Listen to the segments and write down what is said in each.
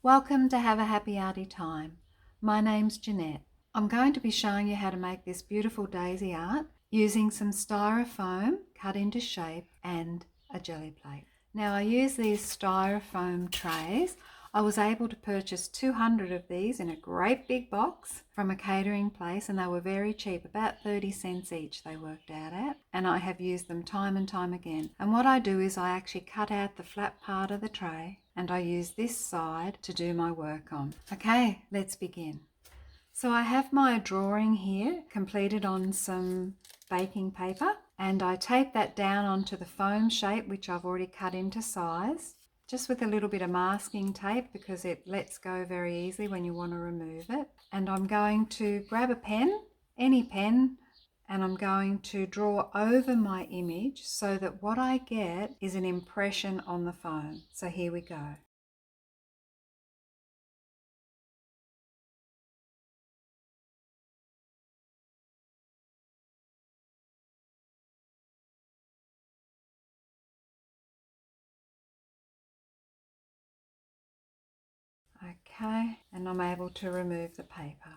Welcome to Have a Happy Arty Time. My name's Janette. I'm going to be showing you how to make this beautiful daisy art using some styrofoam cut into shape and a jelly plate. Now I use these styrofoam trays. I was able to purchase 200 of these in a great big box from a catering place, and they were very cheap, about 30 cents each they worked out at, and I have used them time and time again. And what I do is I actually cut out the flat part of the tray and I use this side to do my work on. Okay, let's begin. So I have my drawing here completed on some baking paper, and I tape that down onto the foam shape which I've already cut into size, just with a little bit of masking tape because it lets go very easily when you want to remove it. And I'm going to grab a pen, any pen, and I'm going to draw over my image so that what I get is an impression on the foam. So here we go. Okay, and I'm able to remove the paper.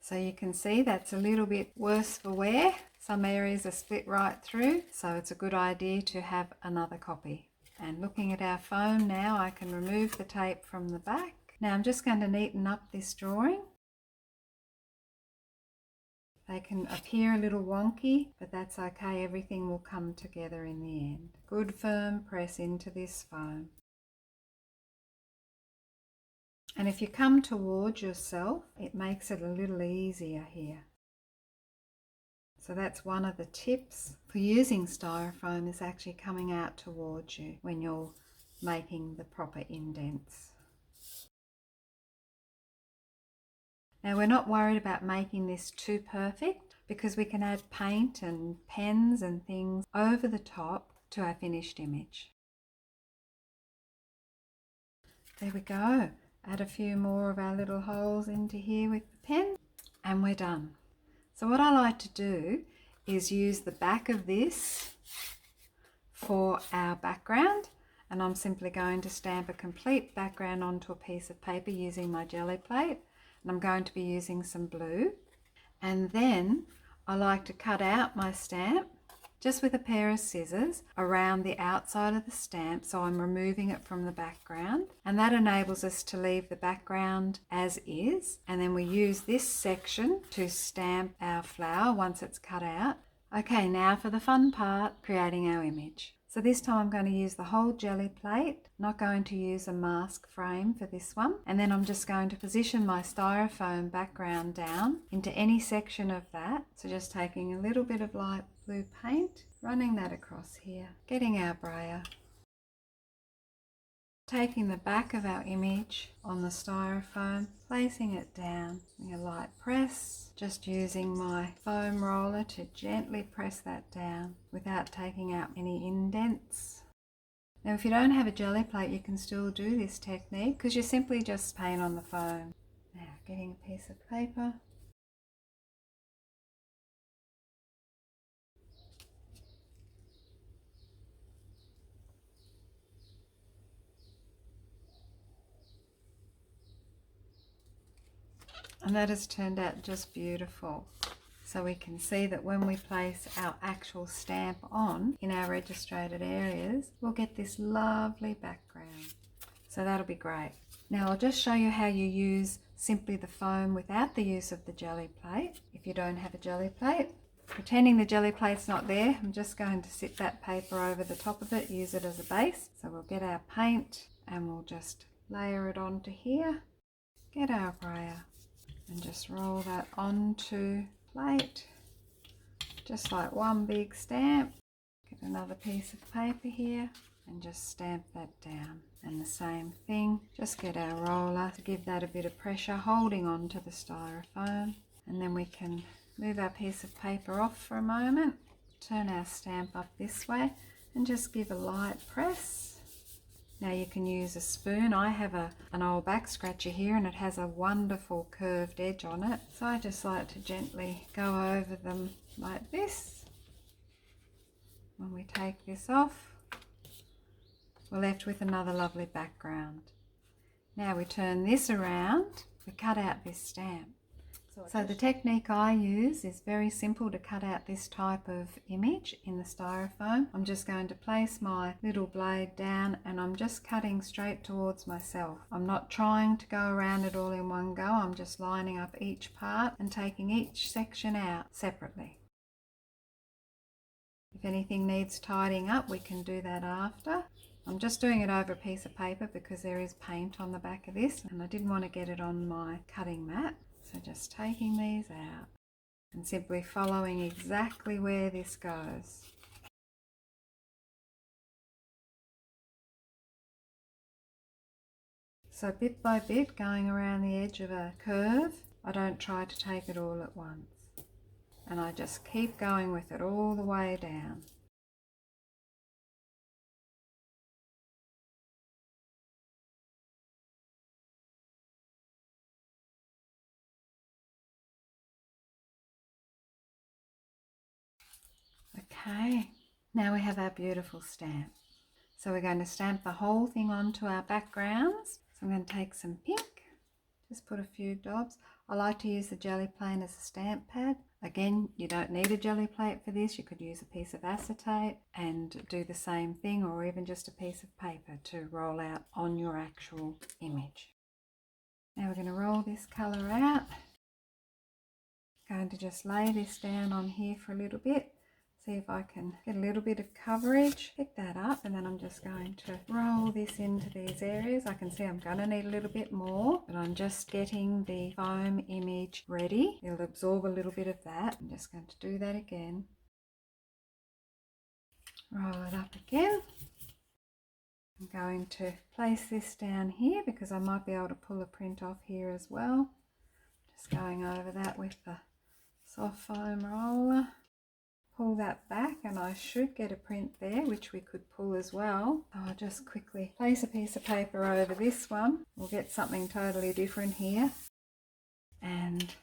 So you can see that's a little bit worse for wear. Some areas are split right through, so it's a good idea to have another copy. And looking at our foam now, I can remove the tape from the back. Now I'm just going to neaten up this drawing. They can appear a little wonky, but that's okay. Everything will come together in the end. Good firm press into this foam. And if you come towards yourself, it makes it a little easier here. So that's one of the tips for using styrofoam, is actually coming out towards you when you're making the proper indents. Now we're not worried about making this too perfect because we can add paint and pens and things over the top to our finished image. There we go. Add a few more of our little holes into here with the pen and we're done. So what I like to do is use the back of this for our background, and I'm simply going to stamp a complete background onto a piece of paper using my Gelli Plate, and I'm going to be using some blue. And then I like to cut out my stamp just with a pair of scissors around the outside of the stamp, so I'm removing it from the background, and that enables us to leave the background as is, and then we use this section to stamp our flower once it's cut out. Okay, now for the fun part, creating our image. So this time I'm going to use the whole Gelli Plate, not going to use a mask frame for this one. And then I'm just going to position my styrofoam background down into any section of that. So just taking a little bit of light blue paint, running that across here, getting our brayer, taking the back of our image on the styrofoam, placing it down, a light press, just using my foam roller to gently press that down without taking out any indents. Now if you don't have a Gelli Plate, you can still do this technique because you simply just paint on the foam. Now getting a piece of paper, and that has turned out just beautiful. So we can see that when we place our actual stamp on in our registrated areas, we'll get this lovely background. So that'll be great. Now I'll just show you how you use simply the foam without the use of the Gelli Plate. If you don't have a Gelli Plate, pretending the Gelli Plate's not there, I'm just going to sit that paper over the top of it, use it as a base. So we'll get our paint and we'll just layer it onto here, get our brayer and just roll that onto plate, just like one big stamp. Get another piece of paper here and just stamp that down, and the same thing, just get our roller to give that a bit of pressure, holding on to the styrofoam, and then we can move our piece of paper off for a moment, turn our stamp up this way and just give a light press. Now you can use a spoon. I have an old back scratcher here and it has a wonderful curved edge on it, so I just like to gently go over them like this. When we take this off, we're left with another lovely background. Now we turn this around, we cut out this stamp. So the technique I use is very simple to cut out this type of image in the styrofoam. I'm just going to place my little blade down and I'm just cutting straight towards myself. I'm not trying to go around it all in one go, I'm just lining up each part and taking each section out separately. If anything needs tidying up, we can do that after. I'm just doing it over a piece of paper because there is paint on the back of this and I didn't want to get it on my cutting mat. So just taking these out and simply following exactly where this goes. So bit by bit, going around the edge of a curve, I don't try to take it all at once. And I just keep going with it all the way down. Okay, now we have our beautiful stamp. So we're going to stamp the whole thing onto our backgrounds. So I'm going to take some pink, just put a few dobs. I like to use the Gelli Plate as a stamp pad. Again, you don't need a Gelli Plate for this. You could use a piece of acetate and do the same thing, or even just a piece of paper to roll out on your actual image. Now we're going to roll this colour out. Going to just lay this down on here for a little bit. See if I can get a little bit of coverage, pick that up, and then I'm just going to roll this into these areas. I can see I'm going to need a little bit more, but I'm just getting the foam image ready. It'll absorb a little bit of that. I'm just going to do that again. Roll it up again. I'm going to place this down here because I might be able to pull a print off here as well. Just going over that with the soft foam roller. Pull that back and I should get a print there, which we could pull as well. I'll just quickly place a piece of paper over this one. We'll get something totally different here. And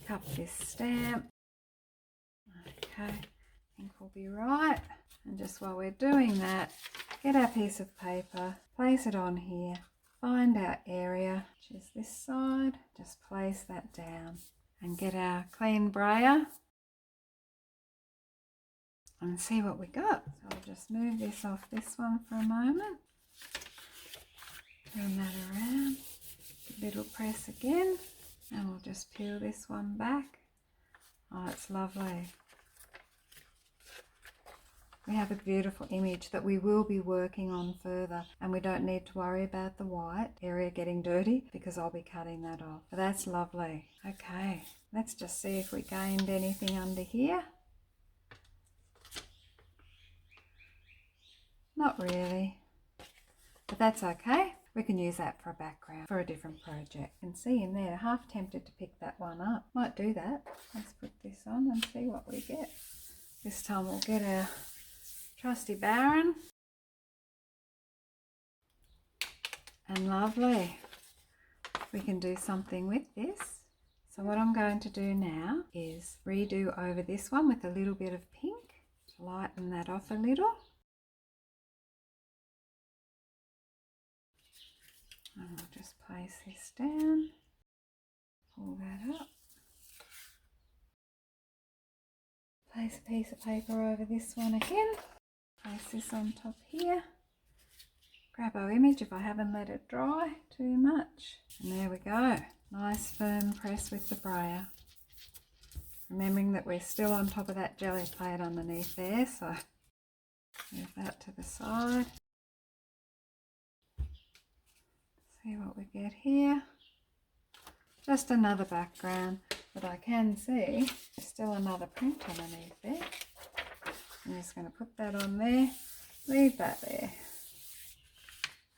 cup this stamp. Okay, I think we'll be right. And just while we're doing that, get our piece of paper, place it on here, find our area, which is this side, just place that down and get our clean brayer and see what we got. So I'll just move this off this one for a moment. Turn that around. A little press again. And we'll just peel this one back. Oh, it's lovely. We have a beautiful image that we will be working on further, and we don't need to worry about the white area getting dirty because I'll be cutting that off. But that's lovely. Okay, let's just see if we gained anything under here. Not really, but that's okay. We can use that for a background for a different project. You can see in there, half tempted to pick that one up. Might do that. Let's put this on and see what we get. This time we'll get our trusty Baron. And lovely. We can do something with this. So what I'm going to do now is redo over this one with a little bit of pink to lighten that off a little. And I'll just place this down, pull that up, place a piece of paper over this one again, place this on top here, grab our image if I haven't let it dry too much, and there we go. Nice firm press with the brayer. Remembering that we're still on top of that Gelli Plate underneath there, so move that to the side. See what we get here. Just another background, but I can see there's still another print underneath there. I'm just going to put that on there, leave that there.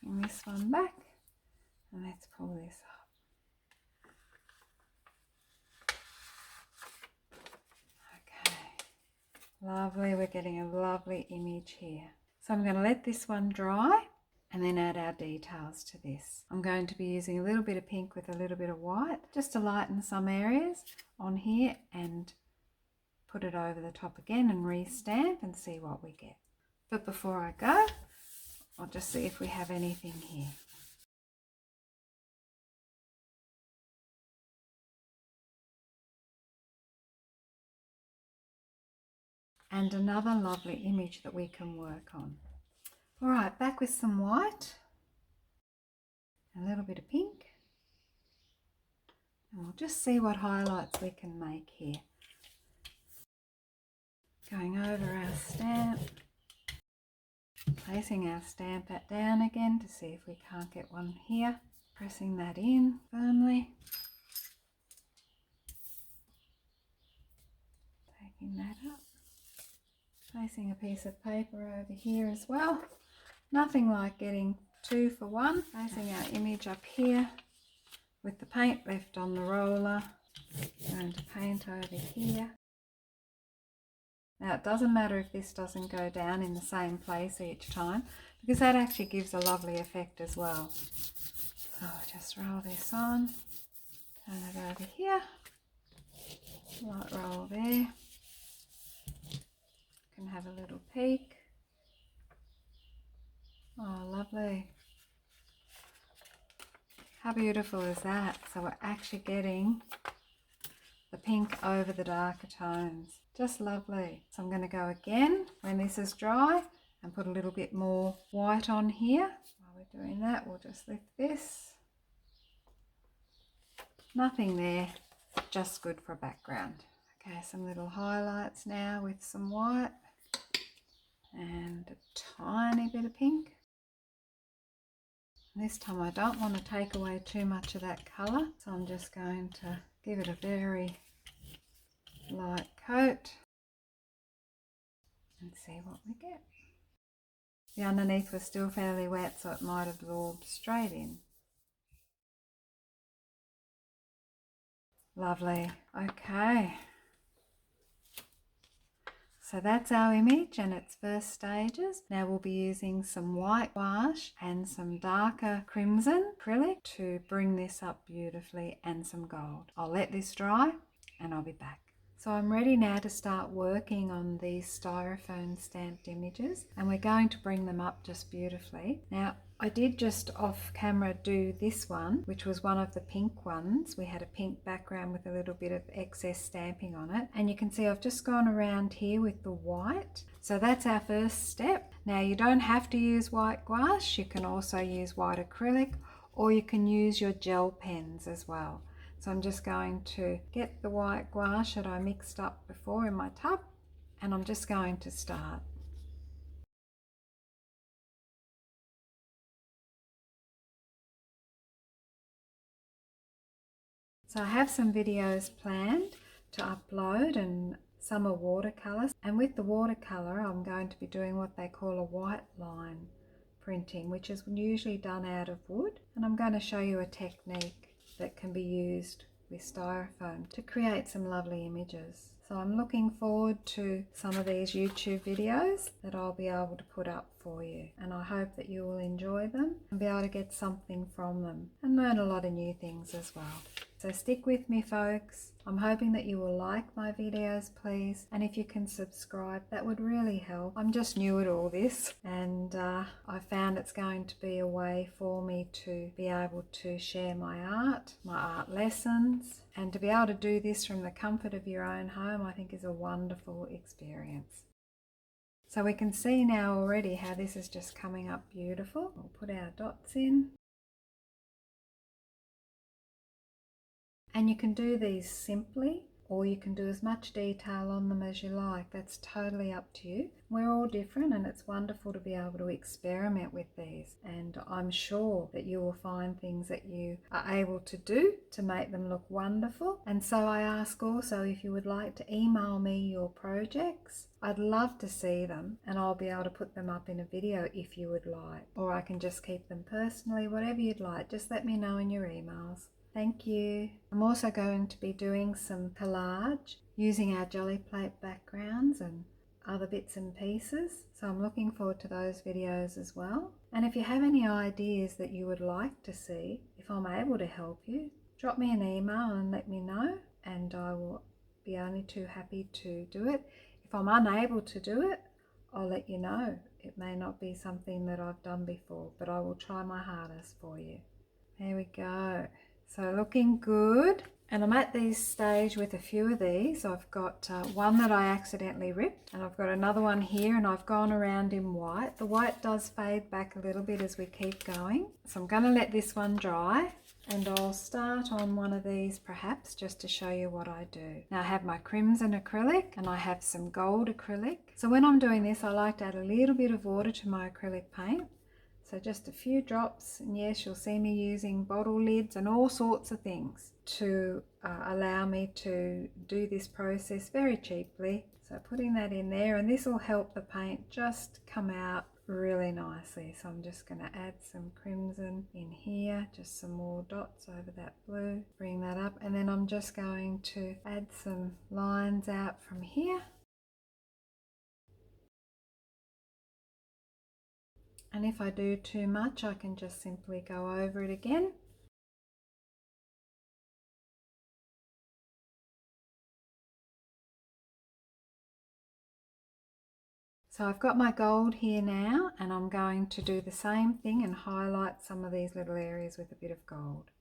Bring this one back and let's pull this up. Okay, lovely. We're getting a lovely image here. So I'm going to let this one dry and then add our details to this. I'm going to be using a little bit of pink with a little bit of white just to lighten some areas on here and put it over the top again and re-stamp and see what we get. But before I go, I'll just see if we have anything here. and another lovely image that we can work on. All right, back with some white, a little bit of pink, and we'll just see what highlights we can make here. Going over our stamp, placing our stamp back down again to see if we can't get one here, pressing that in firmly, taking that up, placing a piece of paper over here as well. Nothing like getting 2 for 1. Placing our image up here with the paint left on the roller. Going to paint over here. Now it doesn't matter if this doesn't go down in the same place each time, because that actually gives a lovely effect as well. So I'll just roll this on, turn it over here, light roll there. Can have a little peek. Oh, lovely. How beautiful is that? So we're actually getting the pink over the darker tones. Just lovely. So I'm going to go again when this is dry and put a little bit more white on here. While we're doing that, we'll just lift this. Nothing there, just good for a background. Okay, some little highlights now with some white and a tiny bit of pink. And this time I don't want to take away too much of that colour, so I'm just going to give it a very light coat and see what we get. The underneath was still fairly wet, so it might absorb straight in. Lovely. Okay. So that's our image and its first stages. Now we'll be using some white gouache and some darker crimson acrylic to bring this up beautifully, and some gold. I'll let this dry and I'll be back. So I'm ready now to start working on these styrofoam stamped images, and we're going to bring them up just beautifully. Now I did just off camera do this one, which was one of the pink ones. We had a pink background with a little bit of excess stamping on it, and you can see I've just gone around here with the white. So that's our first step. Now you don't have to use white gouache, you can also use white acrylic, or you can use your gel pens as well. So I'm just going to get the white gouache that I mixed up before in my tub, and I'm just going to start. So I have some videos planned to upload, and some are watercolours, and with the watercolour I'm going to be doing what they call a white line printing, which is usually done out of wood, and I'm going to show you a technique that can be used with styrofoam to create some lovely images. So I'm looking forward to some of these YouTube videos that I'll be able to put up for you, and I hope that you will enjoy them and be able to get something from them and learn a lot of new things as well. So stick with me, folks. I'm hoping that you will like my videos, please, and if you can subscribe, that would really help. I'm just new at all this, and I found it's going to be a way for me to be able to share my art lessons, and to be able to do this from the comfort of your own home, I think is a wonderful experience. So we can see now already how this is just coming up beautiful. We'll put our dots in. And you can do these simply, or you can do as much detail on them as you like. That's totally up to you. We're all different, and it's wonderful to be able to experiment with these. And I'm sure that you will find things that you are able to do to make them look wonderful. And so I ask also if you would like to email me your projects. I'd love to see them, and I'll be able to put them up in a video if you would like. Or I can just keep them personally, whatever you'd like. Just let me know in your emails. Thank you. I'm also going to be doing some collage using our Gelli Plate backgrounds and other bits and pieces. So I'm looking forward to those videos as well. And if you have any ideas that you would like to see, if I'm able to help you, drop me an email and let me know, and I will be only too happy to do it. If I'm unable to do it, I'll let you know. It may not be something that I've done before, but I will try my hardest for you. There we go. So looking good. And I'm at this stage with a few of these. I've got one that I accidentally ripped, and I've got another one here, and I've gone around in white. The white does fade back a little bit as we keep going. So I'm going to let this one dry, and I'll start on one of these perhaps just to show you what I do. Now I have my crimson acrylic and I have some gold acrylic. So when I'm doing this, I like to add a little bit of water to my acrylic paint. So just a few drops, and yes, you'll see me using bottle lids and all sorts of things to allow me to do this process very cheaply. So putting that in there, and this will help the paint just come out really nicely. So I'm just going to add some crimson in here, just some more dots over that blue, bring that up, and then I'm just going to add some lines out from here. And if I do too much, I can just simply go over it again. So I've got my gold here now, and I'm going to do the same thing and highlight some of these little areas with a bit of gold.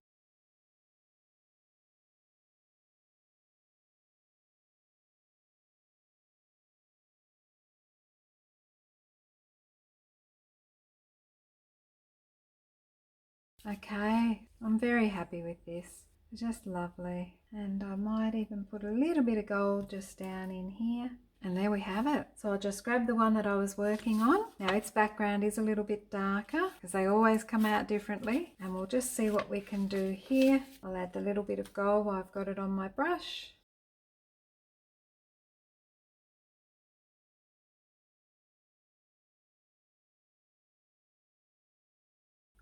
Okay, I'm very happy with this. It's just lovely. And I might even put a little bit of gold just down in here. And there we have it. So I'll just grab the one that I was working on. Now its background is a little bit darker because they always come out differently. And we'll just see what we can do here. I'll add the little bit of gold while I've got it on my brush.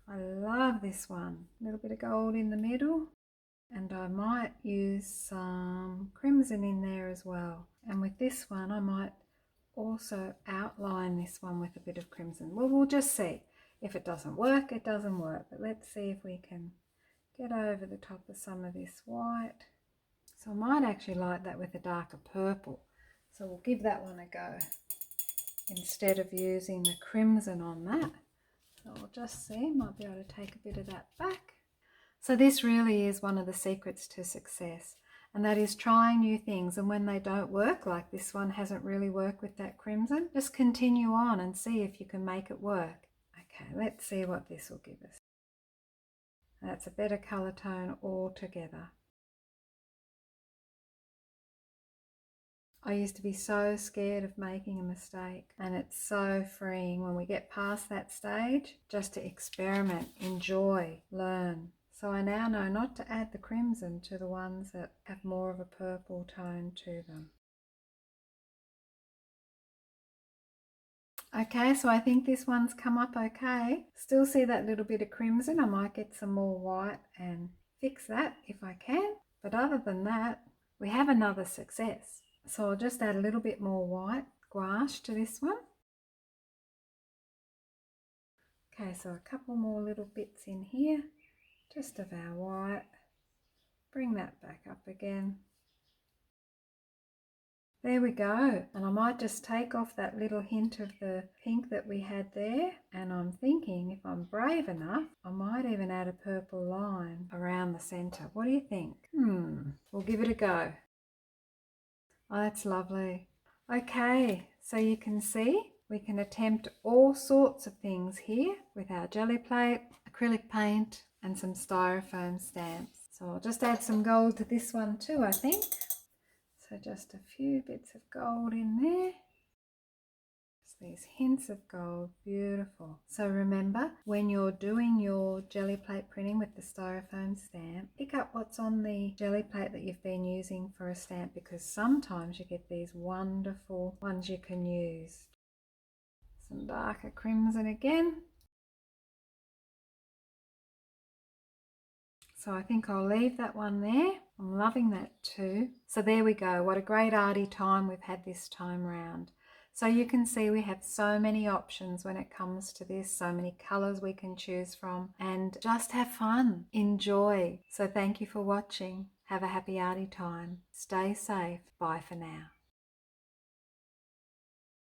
I love this one. A little bit of gold in the middle. And I might use some crimson in there as well. And with this one, I might also outline this one with a bit of crimson. Well, we'll just see. If it doesn't work, it doesn't work. But let's see if we can get over the top of some of this white. So I might actually like that with a darker purple. So we'll give that one a go instead of using the crimson on that. So we'll just see, might be able to take a bit of that back. So this really is one of the secrets to success, and that is trying new things, and when they don't work, like this one hasn't really worked with that crimson, just continue on and see if you can make it work. Okay, let's see what this will give us. That's a better colour tone altogether. I used to be so scared of making a mistake, and it's so freeing when we get past that stage just to experiment, enjoy, learn. So I now know not to add the crimson to the ones that have more of a purple tone to them. Okay, so I think this one's come up okay. Still see that little bit of crimson. I might get some more white and fix that if I can. But other than that, we have another success. So I'll just add a little bit more white gouache to this one. Okay, so a couple more little bits in here, just of our white. Bring that back up again. There we go. And I might just take off that little hint of the pink that we had there. And I'm thinking if I'm brave enough, I might even add a purple line around the center. What do you think? We'll give it a go. Oh, that's lovely. Okay, so you can see we can attempt all sorts of things here with our Gelli Plate, acrylic paint, and some styrofoam stamps. So I'll just add some gold to this one too, I think. So just a few bits of gold in there. Just these hints of gold, beautiful. So remember, when you're doing your Gelli Plate printing with the styrofoam stamp, pick up what's on the Gelli Plate that you've been using for a stamp, because sometimes you get these wonderful ones you can use. Some darker crimson again. So I think I'll leave that one there. I'm loving that too. So there we go. What a great arty time we've had this time round. So you can see we have so many options when it comes to this, so many colours we can choose from, and just have fun, enjoy. So thank you for watching. Have a happy arty time. Stay safe. Bye for now.